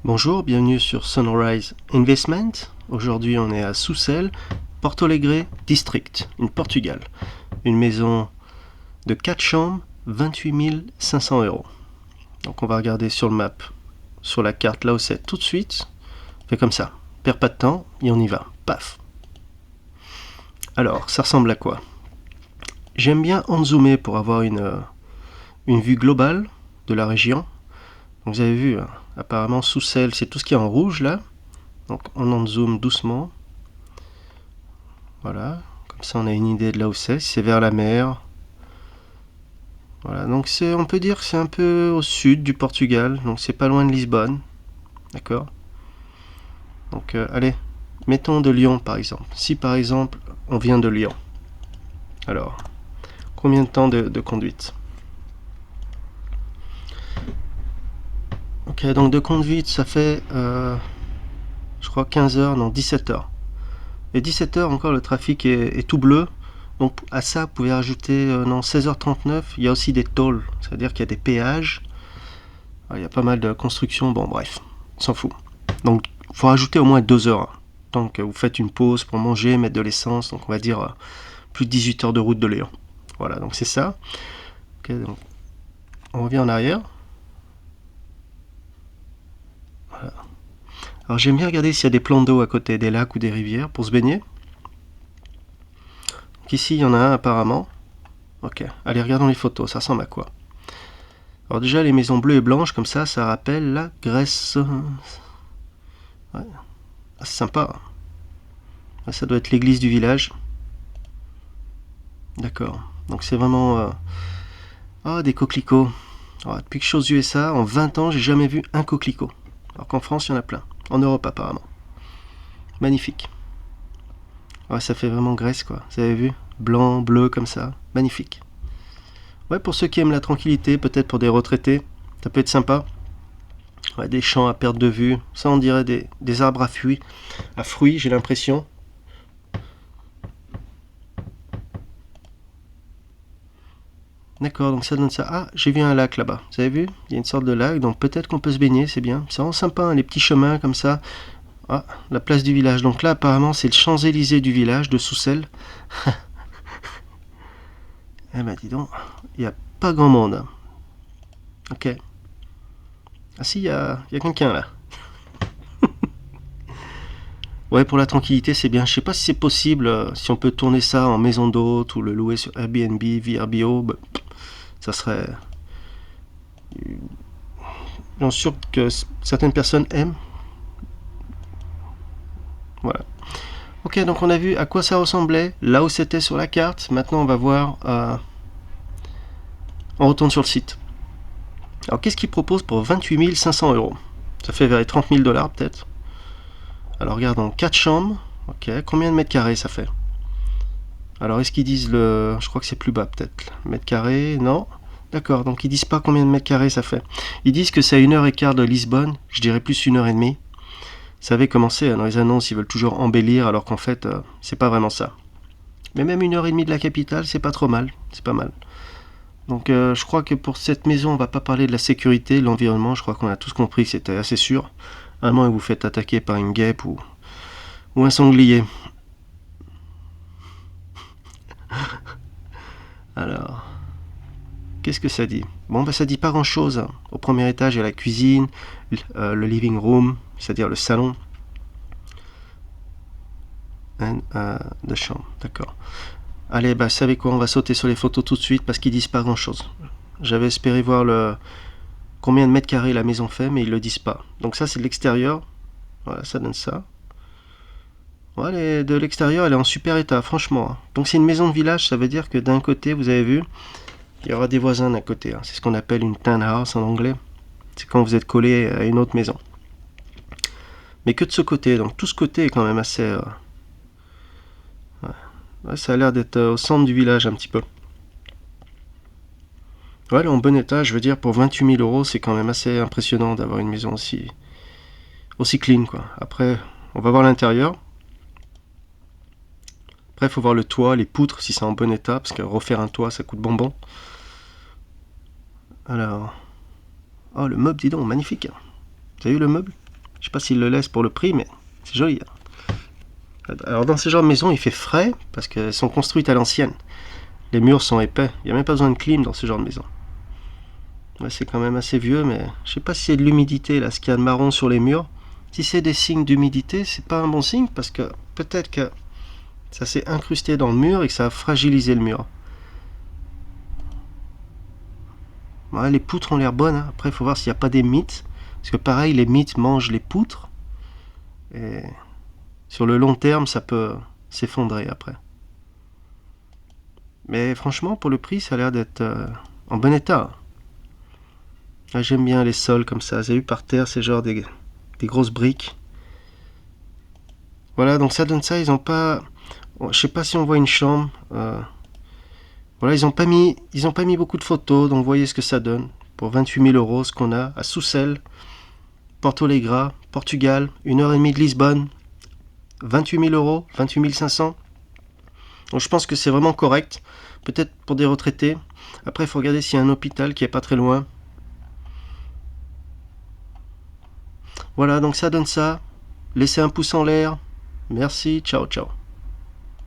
Bonjour, bienvenue sur Sunrise Investment. Aujourd'hui on est à Soucel, Porto Alegre District, in Portugal. Une maison de 4 chambres, 28 500 €. Donc on va regarder sur le map, sur la carte là où c'est tout de suite. On fait comme ça, on perd pas de temps et on y va. Paf. Alors, ça ressemble à quoi? J'aime bien en zoomer pour avoir une vue globale de la région. Donc vous avez vu, hein, apparemment Soucel, c'est tout ce qui est en rouge là. Donc on en zoome doucement. Voilà, comme ça on a une idée de là où c'est vers la mer. Voilà, donc on peut dire que c'est un peu au sud du Portugal, donc c'est pas loin de Lisbonne. D'accord. Donc allez, mettons de Lyon par exemple. Si par exemple on vient de Lyon, alors combien de temps de conduite? Ok, donc de conduite ça fait je crois 15 heures, non 17 heures. Et 17 heures encore le trafic est tout bleu. Donc à ça vous pouvez rajouter non 16h39, il y a aussi des tolls, c'est-à-dire qu'il y a des péages. Alors, il y a pas mal de constructions, bon bref, on s'en fout. Donc il faut rajouter au moins 2 heures. Hein. Tant que vous faites une pause pour manger, mettre de l'essence, donc on va dire plus de 18 heures de route de Lyon. Voilà, donc c'est ça. Ok, donc on revient en arrière. Voilà. Alors j'aime bien regarder s'il y a des plans d'eau à côté, des lacs ou des rivières pour se baigner. Donc ici il y en a un apparemment. Ok, allez regardons les photos, ça ressemble à quoi? Alors déjà les maisons bleues et blanches comme ça rappelle la Grèce. Ouais. Ah, c'est sympa. Là, ça doit être l'église du village. D'accord. Donc c'est vraiment... Ah, des coquelicots. Alors, depuis que je suis aux USA, en 20 ans, j'ai jamais vu un coquelicot. Alors qu'en France, il y en a plein. En Europe apparemment. Magnifique. Ouais, ça fait vraiment Grèce quoi. Vous avez vu? Blanc, bleu comme ça. Magnifique. Ouais, pour ceux qui aiment la tranquillité, peut-être pour des retraités, ça peut être sympa. Ouais, des champs à perte de vue. Ça, on dirait des arbres à fruits, j'ai l'impression. D'accord, donc ça donne ça. Ah, j'ai vu un lac là-bas. Vous avez vu? Il y a une sorte de lac, donc peut-être qu'on peut se baigner, c'est bien. C'est vraiment sympa, hein, les petits chemins comme ça. Ah, la place du village. Donc là, apparemment, c'est le Champs-Élysées du village de Soucel. Eh ben, dis donc, il n'y a pas grand monde. Ok. Ah si, il y a quelqu'un là. Ouais, pour la tranquillité, c'est bien. Je sais pas si c'est possible, si on peut tourner ça en maison d'hôte ou le louer sur Airbnb, VRBO. Ben, ça serait... J'en suis sûr que certaines personnes aiment. Voilà. Ok, donc on a vu à quoi ça ressemblait, là où c'était sur la carte. Maintenant, on va voir... on retourne sur le site. Alors, qu'est-ce qu'ils proposent pour 28 500 €? Ça fait vers les 30 000 $ peut-être. Alors, regardons. 4 chambres. Ok, combien de mètres carrés ça fait? Alors, est-ce qu'ils disent le... Je crois que c'est plus bas peut-être. Mètres carrés, non. D'accord, donc ils disent pas combien de mètres carrés ça fait. Ils disent que c'est à 1h15 de Lisbonne. Je dirais plus 1h30. Ça avait commencé dans les annonces, ils veulent toujours embellir alors qu'en fait, c'est pas vraiment ça. Mais même 1h30 de la capitale, c'est pas trop mal. C'est pas mal. Donc je crois que pour cette maison, on va pas parler de la sécurité, de l'environnement. Je crois qu'on a tous compris que c'était assez sûr. À moins que vous faites attaquer par une guêpe ou un sanglier. Alors, qu'est-ce que ça dit? Bon, bah ça dit pas grand-chose. Au premier étage, il y a la cuisine, le living room, c'est-à-dire le salon. De chambre, d'accord. Allez, bah savez quoi, on va sauter sur les photos tout de suite parce qu'ils disent pas grand-chose. J'avais espéré voir combien de mètres carrés la maison fait, mais ils le disent pas. Donc ça, c'est de l'extérieur. Voilà, ça donne ça. Ouais, de l'extérieur, elle est en super état, franchement. Donc c'est une maison de village, ça veut dire que d'un côté, vous avez vu, il y aura des voisins d'un côté. C'est ce qu'on appelle une townhouse en anglais. C'est quand vous êtes collé à une autre maison. Mais que de ce côté, donc tout ce côté est quand même assez... Ouais, ça a l'air d'être au centre du village un petit peu. Ouais, elle est en bon état, je veux dire, pour 28 000 €, c'est quand même assez impressionnant d'avoir une maison aussi clean, quoi. Après, on va voir l'intérieur. Après, il faut voir le toit, les poutres, si c'est en bon état, parce que refaire un toit, ça coûte bonbon. Alors... Oh, le meuble, dis donc, magnifique. Vous avez vu le meuble? Je sais pas s'ils le laissent pour le prix, mais c'est joli. Alors dans ce genre de maison, il fait frais parce qu'elles sont construites à l'ancienne. Les murs sont épais. Il n'y a même pas besoin de clim dans ce genre de maison. Ouais, c'est quand même assez vieux, mais je sais pas si c'est de l'humidité là, ce qu'il y a de marron sur les murs. Si c'est des signes d'humidité, c'est pas un bon signe parce que peut-être que ça s'est incrusté dans le mur et que ça a fragilisé le mur. Ouais, les poutres ont l'air bonnes, hein. Après, il faut voir s'il n'y a pas des mites. Parce que pareil, les mites mangent les poutres. Et sur le long terme, ça peut s'effondrer après. Mais franchement, pour le prix, ça a l'air d'être en bon état. Ah, j'aime bien les sols comme ça. J'ai vu par terre, c'est genre des grosses briques. Voilà, donc ça donne ça. Ils ont pas... Je sais pas si on voit une chambre. Voilà, ils ont pas mis beaucoup de photos. Donc voyez ce que ça donne. Pour 28 000 euros, ce qu'on a à Soucel, Porto Legre, Portugal, 1h30 de Lisbonne. 28 000 euros, 28 500. Donc je pense que c'est vraiment correct. Peut-être pour des retraités. Après, il faut regarder s'il y a un hôpital qui est pas très loin. Voilà, donc ça donne ça. Laissez un pouce en l'air. Merci, ciao ciao.